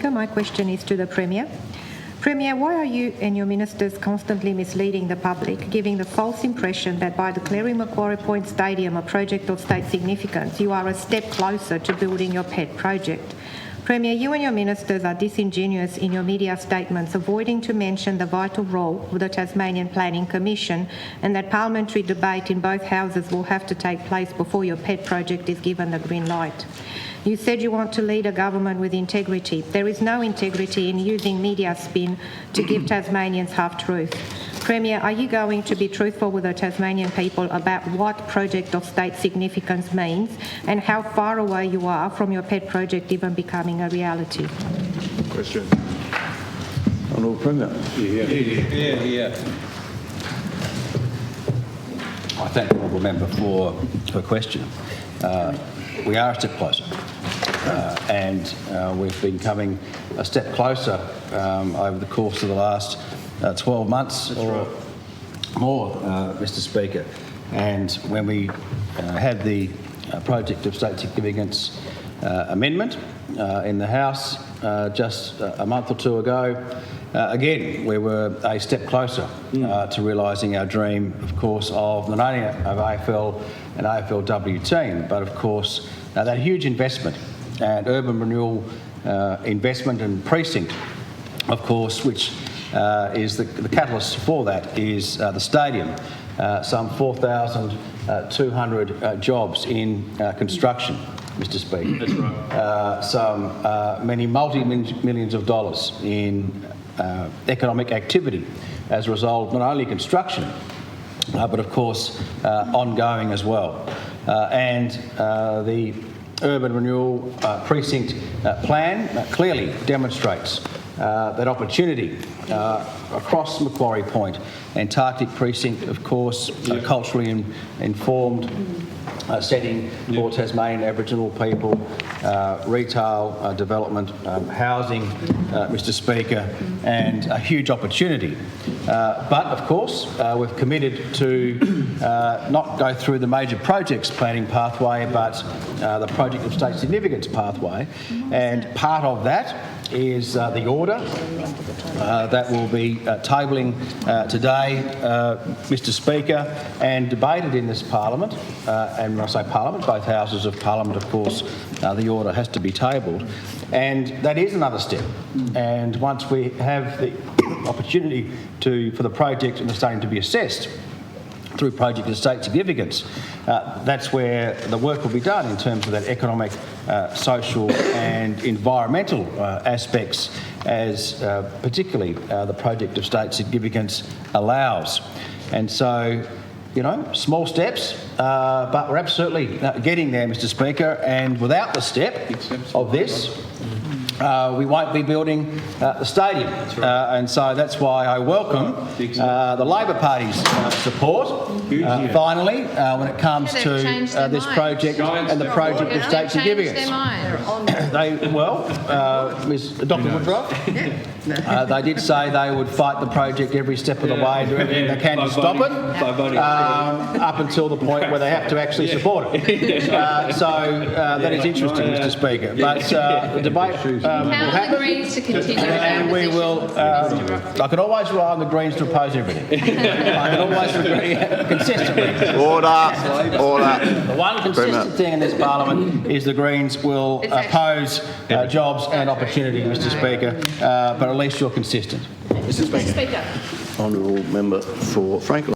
Minister. My question is to the Premier. Premier, why are you and your ministers constantly misleading the public, giving the false impression that by declaring Macquarie Point Stadium a project of state significance, you are a step closer to building your pet project? Premier, you and your ministers are disingenuous in your media statements, avoiding to mention the vital role of the Tasmanian Planning Commission and that parliamentary debate in both houses will have to take place before your pet project is given the green light. You said you want to lead a government with integrity. There is no integrity in using media spin to give Tasmanians half-truth. Premier, are you going to be truthful with the Tasmanian people about what project of state significance means and how far away you are from your pet project even becoming a reality? Question. Honourable Premier. Yeah. I thank the honourable member for her question. We are a step closer, and we've been coming a step closer over the course of the last 12 months or more, Mr Speaker. And when we had the project of state significance amendment in the House just a month or two ago, again, we were a step closer to realising our dream, of course, of not only of AFL and AFLW team, but of course that huge investment and urban renewal investment and precinct, of course, which is the catalyst for that is the stadium. Some 4,200 jobs in construction, Mr Speaker. That's right. Some many multi-millions of dollars in economic activity as a result of not only construction, but of course ongoing as well. And the urban renewal precinct plan clearly demonstrates that opportunity across Macquarie Point. Antarctic precinct, of course, culturally informed setting for Tasmanian Aboriginal people, retail development, housing, Mr Speaker, and a huge opportunity. But of course, we've committed to not go through the major projects planning pathway, but the project of state significance pathway. And part of that is the order that will be tabling today, Mr Speaker, and debated in this Parliament. And when I say Parliament, both houses of Parliament, of course, the order has to be tabled. And that is another step. And once we have the opportunity for the project and the stadium to be assessed through project of state significance, that's where the work will be done in terms of that economic, social and environmental aspects, as particularly the project of state significance allows. And so, you know, small steps, but we're absolutely getting there, Mr Speaker, and without the step of this, we won't be building the stadium. And so that's why I welcome the Labor Party's support, finally, when it comes to this project and the project of state significance. Dr Woodrow, they did say they would fight the project every step of the way, do everything they can to stop it, up until the point where they have to actually support it. So that is interesting, Mr Speaker. But the debate will happen, Greens to continue and we will. I can always rely on the Greens to oppose everything. I can always agree consistently. Order. The one consistent thing in this Parliament is the Greens will oppose jobs and opportunity, Mr Speaker. But at least you're consistent. Mr Speaker. Honourable Member for Franklin.